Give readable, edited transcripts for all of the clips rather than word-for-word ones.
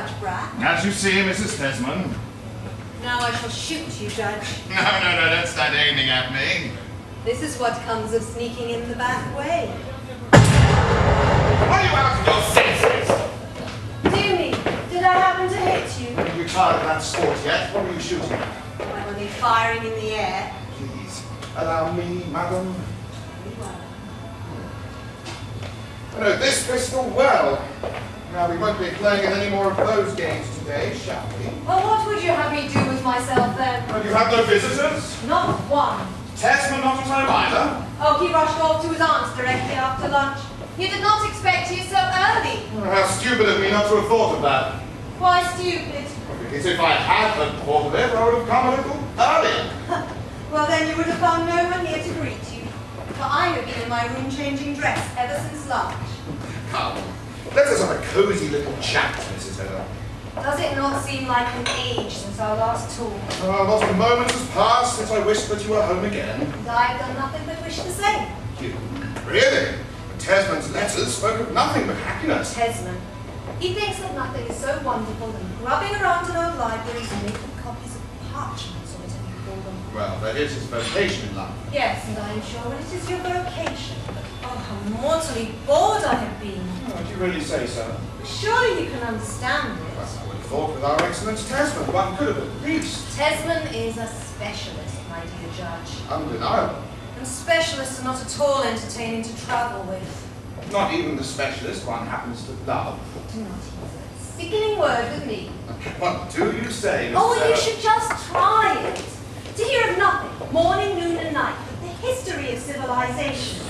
Judge Brack. As you see, Mrs. Tesman. Now I shall shoot you, Judge. No, don't stand aiming at me. This is what comes of sneaking in the back way. Are you out of your senses? Dear me, did I happen to hit you? Have you tired of that sport yet? What were you shooting at? I'm only firing in the air. Please, allow me, madam. I know this pistol well. Now, we won't be playing at any more of those games today, shall we? Well, what would you have me do with myself then? Well, you have no visitors? Not one. Tesman not at home either? Oh, he rushed off to his aunt's directly after lunch. You did not expect you so early. Oh, how stupid of me not to have thought of that. Why stupid? Because if I hadn't thought of it, I would have come a little earlier. Well, then you would have found no one here to greet you. For I have been in my room changing dress ever since lunch. Come, let us have a cosy little chat, Mrs. Hedda. Does it not seem like an age since our last talk? Not a moment has passed since I wished that you were home again. And I have done nothing but wish the same. You? Really? Tesman's letters spoke of nothing but happiness. Tesman. He thinks that nothing is so wonderful than grubbing around in old libraries and making copies of parchments, or whatever you call them. Well, that is his vocation in life. Yes, and I am sure when it is your vocation. Oh, how mortally bored I have been. Oh, do you really say so? Surely you can understand it. Well, I would have thought with our excellent Tesman, one could have at least. Tesman is a specialist, my dear Judge. Undeniable. And specialists are not at all entertaining to travel with. Not even the specialist one happens to love. Do not use a sickening word with me. What do you say, Mrs. Oh, you Hedda? should just try it. To hear of nothing, morning, noon, and night, but the history of civilization.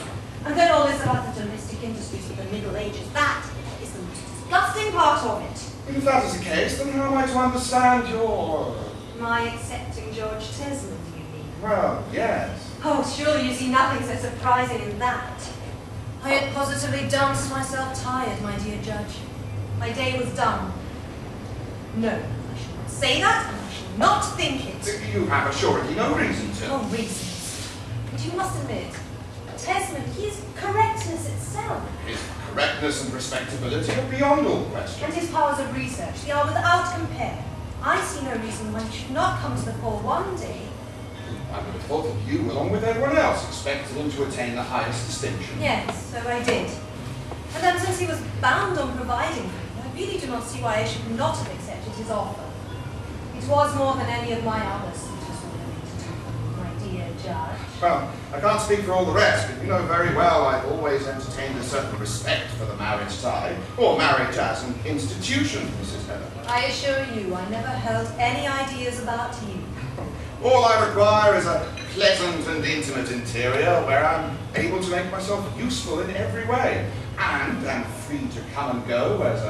And then all this about the domestic industries of the Middle Ages. That is the most disgusting part of it. If that is the case, then how am I to understand your... My accepting George Tesman, do you mean? Well, yes. Oh, surely you see nothing so surprising in that. I had positively danced myself tired, my dear Judge. My day was done. No, I shall not say that, and I shall not think it. You have assuredly no reason to. Oh, reasons. But you must admit, Tesman, he is correctness itself. His correctness and respectability are beyond all question. And his powers of research, they are without compare. I see no reason why he should not come to the fore one day. I would have thought that you, along with everyone else, expected him to attain the highest distinction. Yes, so I did. And then since he was bound on providing for me, I really do not see why I should not have accepted his offer. It was more than any of my other suitors were willing to do, my dear Judge. Well, I can't speak for all the rest, but you know very well I've always entertained a certain respect for the marriage tie, or marriage as an institution, Mrs. Hedda. I assure you, I never held any ideas about you. All I require is a pleasant and intimate interior where I'm able to make myself useful in every way, and am free to come and go as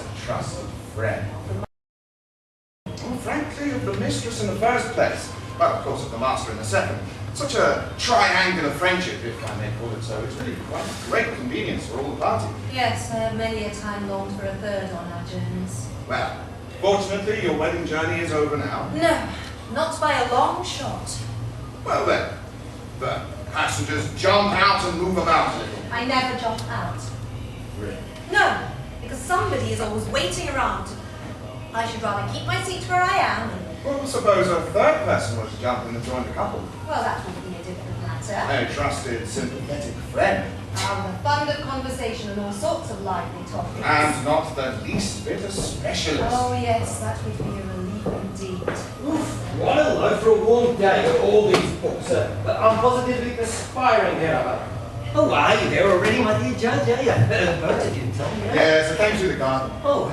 a trusted friend. Well, frankly, of the mistress in the first place, well, of course, of the master in the second. Such a triangular friendship, if I may call it so, is really quite a great convenience for all the parties. Yes, I have many a time longed for a third on our journeys. Well, fortunately, your wedding journey is over now. No, not by a long shot. Well then, the passengers jump out and move about a little. I never jump out. Really? No, because somebody is always waiting around. I should rather keep my seat where I am. Well, suppose a third person was to jump in and join the couple. Well, that would be a different matter. A trusted, sympathetic friend. The fund of conversation and all sorts of lively topics. And not the least bit a specialist. Oh yes, that would be a relief indeed. Oof, what a load for a warm day with all these books. I'm positively perspiring here. Oh, are you there already, my dear Judge? Are you? Both didn't tell me. Yes, I came through the garden. Oh,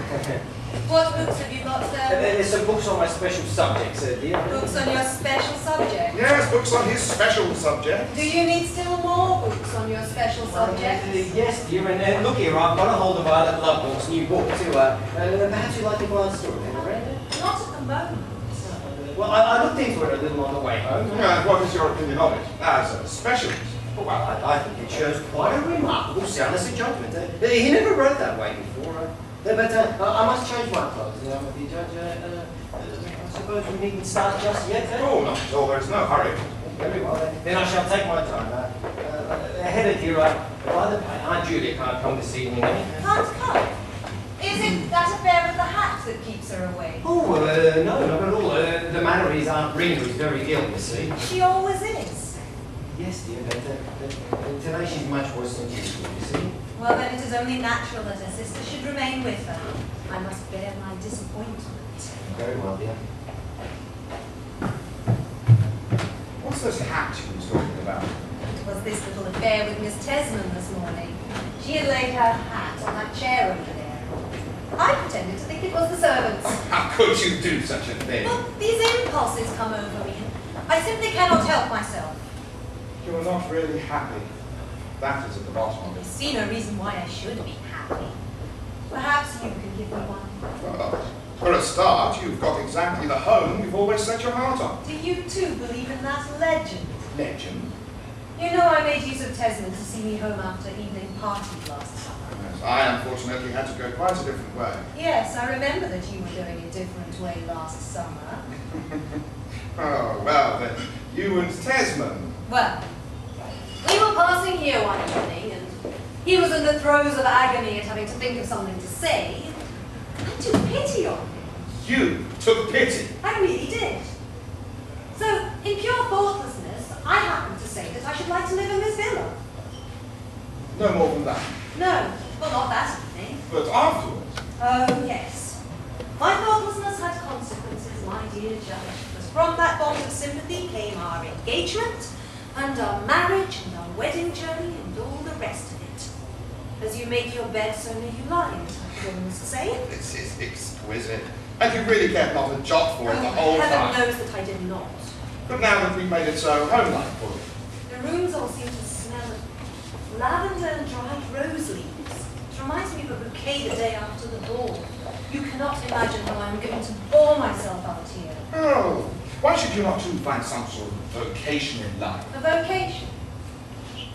What books have you got, sir? there's some books on my special subjects, dear. Books on your special subject? Yes, books on his special subject. Do you need still more books on your special subject? Yes, dear, and look here, I've got a hold of Violet Lovelock's new book, too. Perhaps you'd like to buy a story, have you read it? Not at the moment. Well, I looked into it a little on the way home. And what is your opinion of it, as a specialist? Well, I think it shows quite a remarkable soundness of judgment. He never wrote that way before. But I must change my clothes, dear Judge. I suppose we needn't start just yet, Oh, not at all. There's no hurry. Very well, then I shall take my time. Hedda, dear, by the way, Aunt Julia can't come this evening, eh? Can't come. Is it that keeps her away. Oh, no, not at all. The manner is Aunt Rena is very ill, you see. She always is. Yes, dear, but today she's much worse than usual, you see. Well, then it is only natural that her sister should remain with her. I must bear my disappointment. Very well, dear. What's this hat you was talking about? It was this little affair with Miss Tesman this morning. She had laid her hat on that chair over there. I pretended to think it was the servant's. How could you do such a thing? Well, these impulses come over me. I simply cannot help myself. You are not really happy. That is at the bottom of I it. see no reason why I should be happy. Perhaps you can give me one. Well, for a start, you've got exactly the home you've always set your heart on. Do you too believe in that legend? Legend? You know I made use of Tesman to see me home after evening party last summer. Yes, I unfortunately had to go quite a different way. Yes, I remember that you were going a different way last summer. Oh, well, then, you and Tesman. Well, we were passing here one evening, and he was in the throes of agony at having to think of something to say. I took pity on him. You took pity. I really did. So, in pure thoughtlessness, I happened to say that I should like to live in this villa. No more than that. No, well, not that evening. But afterwards. Oh, yes. My thoughtlessness had consequences, my dear judge, because from that bond of sympathy came our engagement, and our marriage, and our wedding journey, and all the rest of it. As you make your bed, so may you lie, as I always say. This is exquisite. And you really cared not a jot for it the whole Heaven time. knows that I did not. But now that we've made it so homelike for you. The rooms all seem to smell of lavender and dried rose leaves. It reminds me of a bouquet the day after the ball. You cannot imagine how I'm going to bore myself out here. Oh, why should you not too find some sort of vocation in life? A vocation.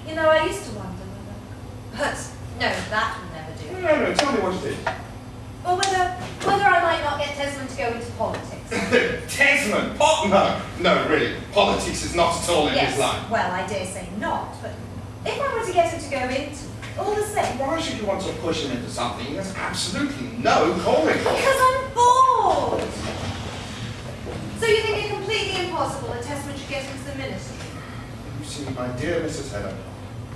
You know, I used to wonder whether... But, no, that would never do. No, tell me what it is. Or whether I might not get Tesman to go into politics. Tesman? No, really. Politics is not at all in his line. Well, I dare say not, but if I were to get him to go into it, all the same... Why should you want to push him into something he has absolutely no calling for? Because I'm bored! So you think it completely impossible that Tesman should get into the ministry? You see, my dear Mrs. Hedda,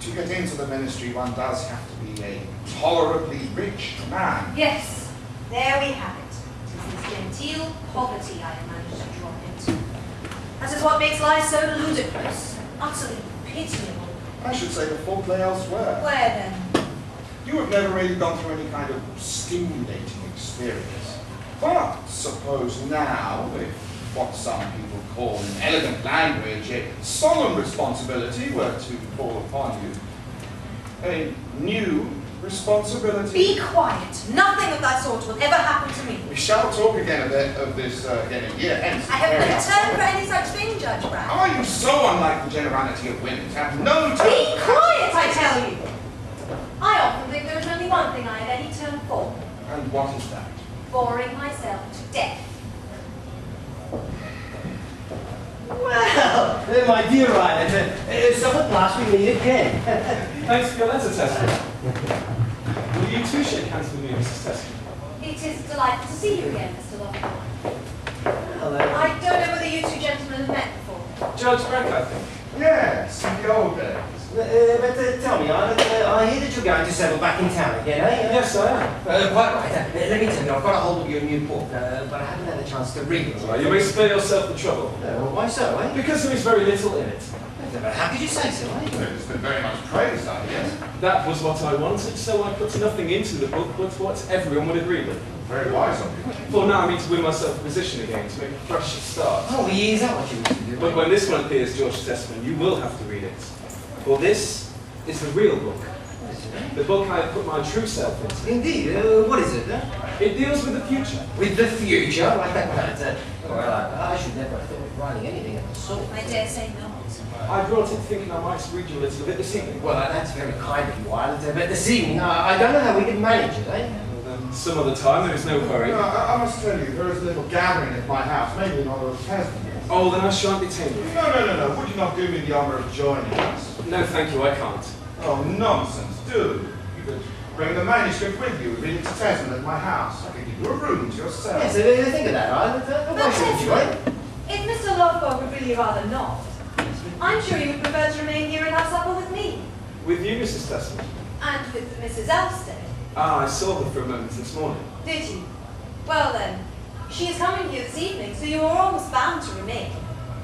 to get into the ministry one does have to be a tolerably rich man. Yes, there we have it. It is this genteel poverty I have managed to drop into. That is what makes life so ludicrous, utterly pitiable. I should say the fault lay elsewhere. Where then? You have never really gone through any kind of stimulating experience. But suppose now, if what some people call in elegant language a solemn responsibility were to fall upon you, a new responsibility. Be quiet. Nothing of that sort will ever happen to me. We shall talk again of this again a year hence. I have no turn for any such thing, Judge Brown. Are you so unlike the generality of women to have no turn? Be quiet, I tell you. I often think there is only one thing I have any turn for. And what is that? Boring myself to death. Well, my dear Ryder, so at last we meet again. Thanks for your letter, Tesman. Will you too shake hands with me, Mrs. Tesman? It is delightful to see you again, Mr. Lockwood. Hello. I don't know whether you two gentlemen have met before. Judge Breck, I think. Yes, in the old days. But tell me, I hear that you're going to settle back in town again, eh? Yes, I am. Quite right. Let me tell you, I've got a hold of your new book, but I haven't had a chance to read it. Well, you may spare yourself the trouble. Why so, eh? Because there is very little in it. But how could you say so, eh? It's been very much praised, I guess. That was what I wanted, so I put nothing into the book but what everyone would agree with. Very wise of you. For now I mean to win myself a position again, to make a fresh start. Oh, is that what you want to do? But when this one appears, George Tesman, you will have to read it. For this is the real book. The book I have put my true self into. Indeed. What is it, It deals with the future. With the future? Well, I should never have thought of writing anything of the sort. I dare say not. I brought it thinking I might read you a little bit this evening. Well, that's very kind of you, Wild. But this evening, I don't know how we can manage it, eh? Well, then, some other time, there is no hurry. No, I must tell you, there is a little gathering at my house, maybe in honor of Tesman. Oh, then I shan't detain you. No. Would you not do me the honor of joining us? No, thank you, I can't. Oh, nonsense, do. You could bring the manuscript with you, read it to Tesman at my house. I can give you a room to yourself. Yes, think of that, right? But Tesman, if Mr. Lovborg would really rather not, I'm sure you would prefer to remain here and have supper with me. With you, Mrs. Tesman? And with Mrs. Elstead. Ah, I saw her for a moment this morning. Did you? Well then, she is coming here this evening, so you are almost bound to remain.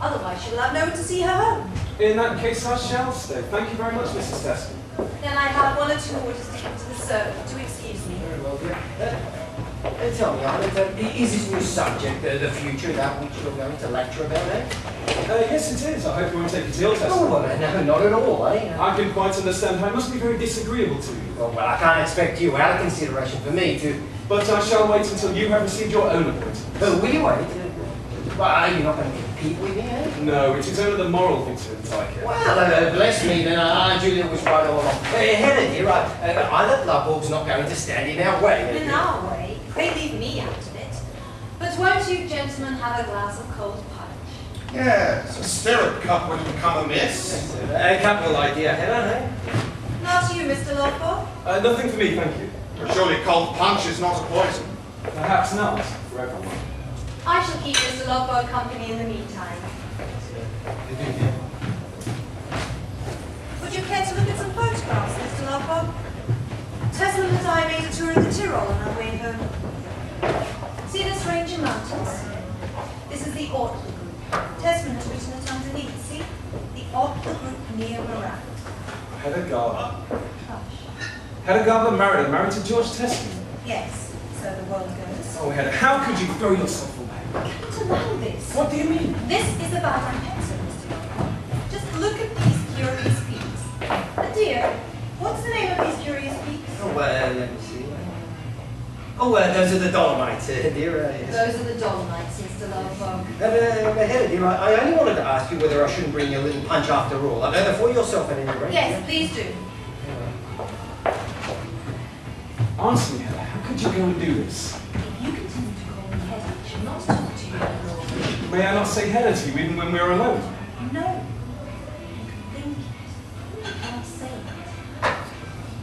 Otherwise she will have no one to see her home. In that case, I shall stay. Thank you very much, Mrs. Tesman. Then I have one or two orders to give to the servant to excuse me. Very well, dear. Tell me, Arnold, is this new subject the future, that which you're going to lecture about, eh? Yes, it is. I hope you won't take it ill, Tesman. Oh, well, no, not at all, eh? I can quite understand how it must be very disagreeable to you. Well, I can't expect you, out of consideration for me, to... But I shall wait until you have received your own appointment. Will you wait? Well, are you not going to compete with me, eh? No, it is only the moral victory that I care. Well, bless me, then Julia was right all along. Hedda, dear, either Lovborg's not going to stand in our way. In our way? Pray leave me out of it. But won't you gentlemen have a glass of cold punch? Yes, a stirrup cup wouldn't come amiss. A capital idea, Hedda, eh? Not you, Mr. Lovborg? Nothing for me, thank you. But surely cold punch is not a poison. Perhaps not, for everyone. I shall keep Mr. Lovborg company in the meantime. Would you care to look at some photographs, Mr. Lovborg? Tesman and I made a tour of the Tyrol on our way home. See the Stranger Mountains? This is the Ortler group. Tesman has written it underneath, see? The Ortler group near Morant. Hedda Gabler. Hush. Hedda Gabler married to George Tesman. Yes, so the world goes. Oh, Hedda, how could you throw yourself away? I can't allow this. What do you mean? This is about my pencil, Mr. Lovborg. Just look at these curious peaks. Dear, what's the name of these curious peaks? Oh, let me see. Oh, those are the Dolomites, dear. Yes. Those are the Dolomites, Mr. Lovborg. Hedda, dear, I only wanted to ask you whether I shouldn't bring you a little punch after all. For yourself at any rate. Yes, please do. Answer me, Hedda, how could you go and do this? If you continue to call me Hedda, I shall not talk to you anymore. May I not say Hedda to you even when we're alone? No. You can think it. You can't say it.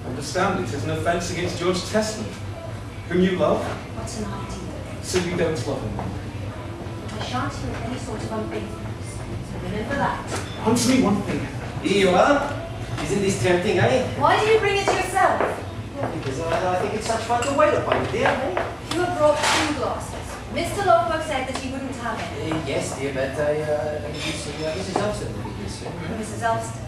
Understand, it is an offence against George Tesman, whom you love, What's an idea? so you don't love him. I shan't hear of any sort of unfaithfulness. So remember that. Answer me one thing, Hedda. Here you are. Isn't this tempting, eh? Why do you bring it yourself? Because I think it's such fun to wait upon you, dear, eh? You have brought 2 glasses. Mr. Lovborg said that he wouldn't have any. Yes, dear, but you see, Mrs. Elstead will be here soon. Mrs. Elstead.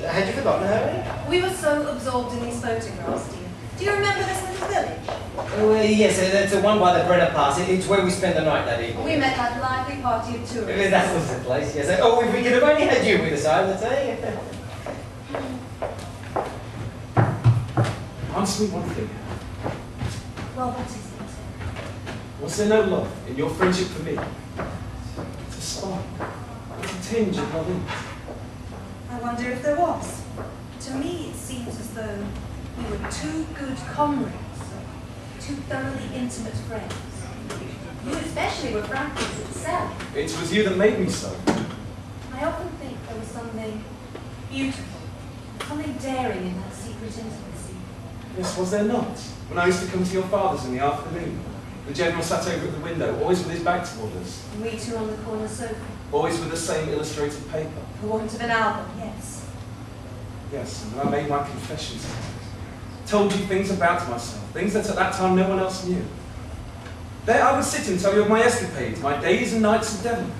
Yes. Had you forgotten her, eh? We were so absorbed in these photographs, dear. Do you remember this little village? Oh, yes, that's the one by the Brenner Pass. It's where we spent the night that evening. We met that lively party of tourists. That was the place, yes. Oh, if we could have only had you with us, I would say. Answer me one thing, Hedda. Well, what is it? Was there no love in your friendship for me? It's a spark, it's a tinge of love in it. I wonder if there was. To me, it seems as though we were 2 good comrades, 2 thoroughly intimate friends. You especially were Franklin's itself. It was you that made me so. I often think there was something beautiful, something daring in that secret intimacy. Yes, was there not? When I used to come to your father's in the afternoon, the General sat over at the window, always with his back toward us, And we 2 on the corner sofa. always with the same illustrated paper. For want of an album, yes. Yes, and when I made my confessions, told you things about myself, things that at that time no one else knew. There I would sit and tell you of my escapades, my days and nights of devilment.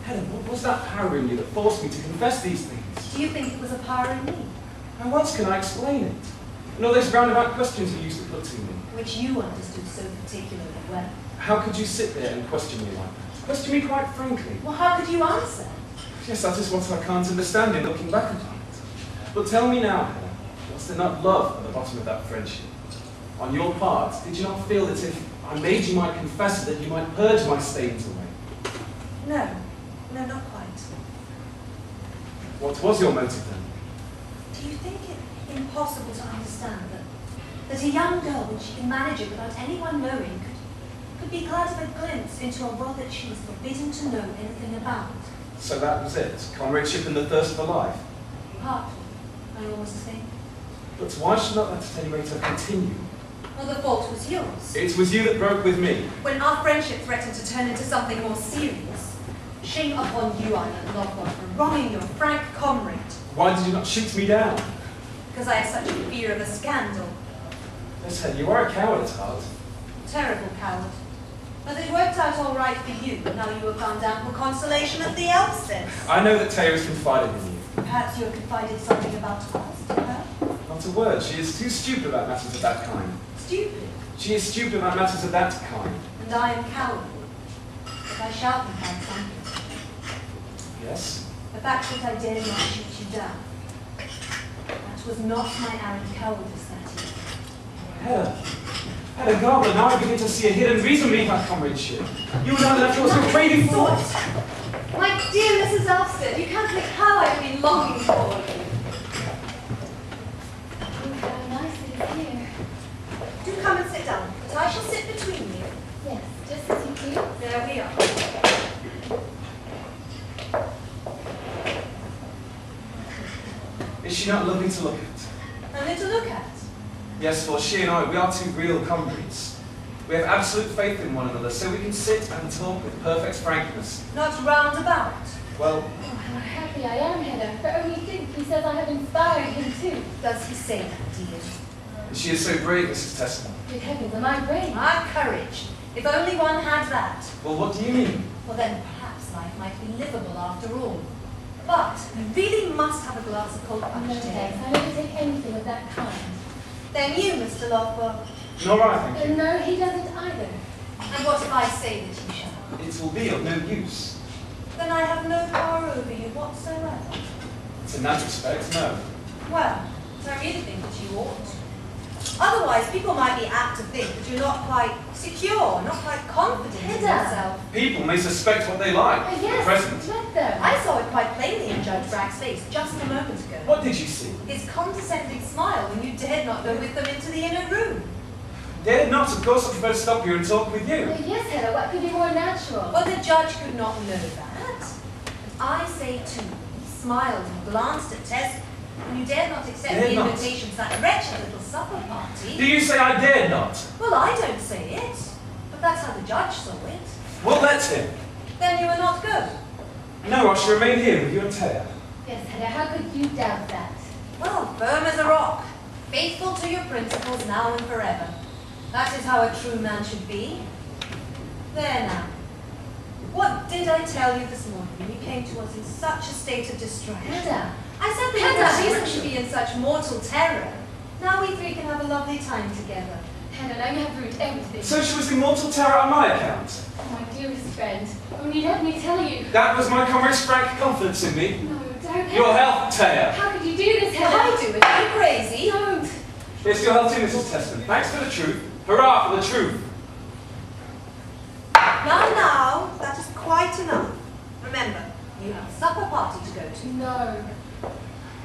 Hedda, what was that power in you that forced me to confess these things? Do you think it was a power in me? How else can I explain it? And all those roundabout questions you used to put to me. Which you understood so particularly well. How could you sit there and question me like that? Question me quite frankly. Well, how could you answer? Yes, that is what I can't understand in looking back upon it. But tell me now, Hedda, was there not love at the bottom of that friendship? On your part, did you not feel that if I made you my confessor, that you might purge my stains away? No, not quite. What was your motive then? Do you think it impossible to understand that a young girl, when she can manage it without anyone knowing, could be glad of a glimpse into a world that she was forbidden to know anything about? So that was it? Comradeship and the thirst for life? Partly, I almost think. But why should not that at any rate have continued? Well, the fault was yours. It was you that broke with me. When our friendship threatened to turn into something more serious, shame upon you, Iron Lockwood, for wronging your frank comrade. Why did you not shoot me down? Because I have such a fear of a scandal. Yes, Hedda, you are a coward at heart. Terrible coward. But it worked out all right for you. Now you have found ample consolation at the outset. I know that Taya has confided in you. Perhaps you have confided something about us to her? Not a word. She is too stupid about matters of that kind. Stupid. She is stupid about matters of that kind. And I am cowardly. But I shall confide something. Yes? The fact that I dared not shoot you down. That was not my arrant cowardice that evening. Hedda. Hedda Gabler, now I begin to see a hidden reason beneath our comradeship. You and I left yours craving for it. My dear Mrs. Elstead, you can't think how I've been longing for you. Oh, how nice it is here. Do come and sit down, but I shall sit between you. Yes, just as you please. There we are. Is she not lovely to look at? Only to look at. Yes, for she and I, we are two real comrades. We have absolute faith in one another, so we can sit and talk with perfect frankness. Not roundabout. Well, Oh, how happy I am, Hedda. For only think, he says I have inspired him too. Does he say that, dear? she is so brave, Mrs. Tesman. Good heavens, am I brave? My courage. If only one had that. Well, what do you mean? Well, then perhaps life might be livable after all. But we really must have a glass of cold No punch today. thanks, I never take anything of that kind. Then you, Mr. Lothwell. Nor I, thank you. No, he doesn't either. And what if I say that you shall? It will be of no use. Then I have no power over you whatsoever. In that respect, no. Well, so I really think that you ought. Otherwise, people might be apt to think that you're not quite secure, not quite confident in Hedda. yourself. People may suspect what they like. Yes, At present. let them. I saw it quite plainly in Judge Bragg's face just a moment ago. What did you see? His condescending smile when you dared not go with them into the inner room. Dared not, of course, I prefer to stop here and talk with you. Yes, Hedda, what could be more natural? But the judge could not know that. And I say too, he smiled and glanced at Tess when you dared not accept Dared the not? invitation to that wretched little supper party. Do you say I dared not? Well, I don't say it, but that's how the judge saw it. Well, let him. Then you are not good. No, I shall remain here with you and Taya. Yes, Hedda, how could you doubt that? Well, firm as a rock, faithful to your principles now and forever. That is how a true man should be. There now. What did I tell you this morning when you came to us in such a state of distress? Hedda, I said that Hedda, you had reason to be in such mortal terror. Now we three can have a lovely time together. Hedda, now you have ruined everything. So she was in mortal terror on my account. Oh, my dearest friend, only let me tell you. That was my comrade's frank confidence in me. No, don't. Your health, Taya. How could you do this, If Hedda? I do it, are you crazy? Don't. It's your health too, Mrs. Tesman. Thanks for the truth. Hurrah for the truth. Now, that is quite enough. Remember, you have a supper party to go to. No.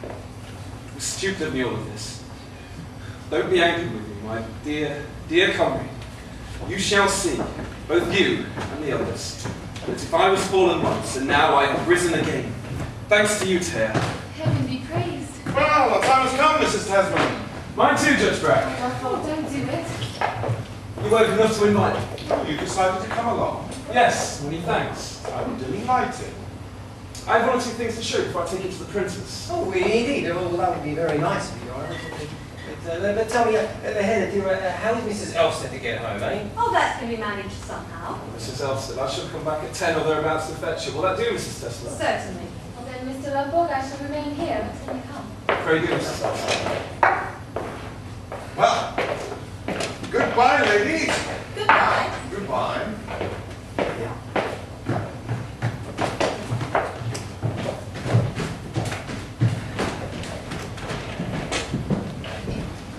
It was stupid of me, all of this. Don't be angry with me, my dear, dear comrade. You shall see, both you and the others, that if I was fallen once, and now I have risen again, thanks to you, Taya. Heaven be praised. Well, the time has come, Mrs. Tasman. Mine too, Judge Bragg. Oh, don't do it. You weren't enough to invite me. You decided to come along. Yes, many thanks. I'm delighted. I have one or two things to show before I take it to the printers. Oh, indeed. Oh, well, that would be very nice of you, Your Honour. But tell me, Hedda, dear, how is Mrs. Elstead to get home, eh? Oh, that can be managed somehow. Mrs. Elstead, I shall come back at 10 or thereabouts to fetch you. Will that do, Mrs. Tesla? Certainly. Well then, Mr. Lomborg, I shall remain here until you come. Very good, Mrs. Elstead. Well, goodbye, ladies. Goodbye. Goodbye.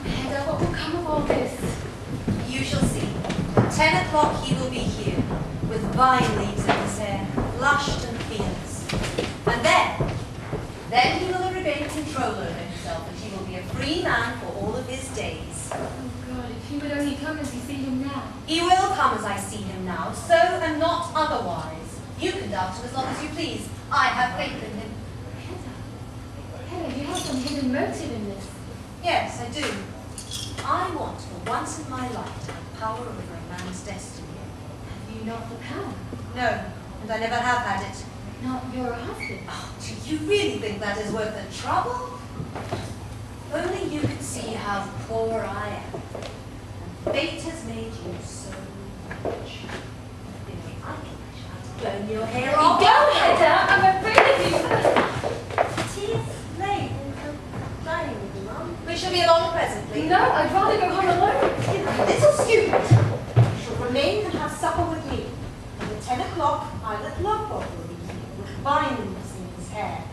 Hedda, what will come of all this? You shall see. At 10 o'clock he will be here, with vine leaves in his hair, flushed and fearless. And then he will have regained control over himself, and he will be a free man for all of his days. Oh God, if he would only come as you see him now. He will come as I see him now, so and not otherwise. You can doubt him as long as you please. I have faith in him. Hedda, you have some hidden motive in this. Yes, I do. I want for once in my life to have power over a man's destiny. Have you not the power? No, and I never have had it. Not your husband? Oh, do you really think that is worth the trouble? Only you can see how poor I am. And fate has made you so much. Anyway, I think I shall burn your hair off. Go, Hedda! I'm afraid of you. Tea is late in the dining room, Mum. We shall be along presently. No, I'd rather go home alone. You little student. You shall remain and have supper with me. And at 10 o'clock, Pilot Lovebot will be here with bindings in his hair.